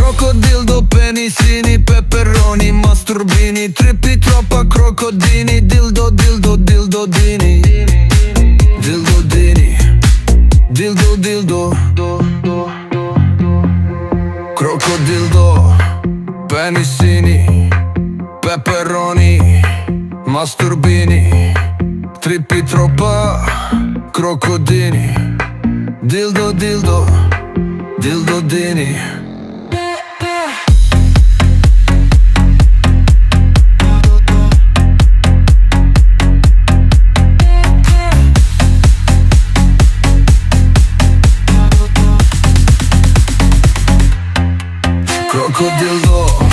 Crocodildo, penisini, peperoni, masturbini, trippi troppa crocodini, dildo, dildo, dildo, dini, dildo, dini, dildo, dildo, crocodildo, penisini, peperoni, masturbini, trippi troppa crocodini, dildo, dildo, dildo, dini. Crocodildo.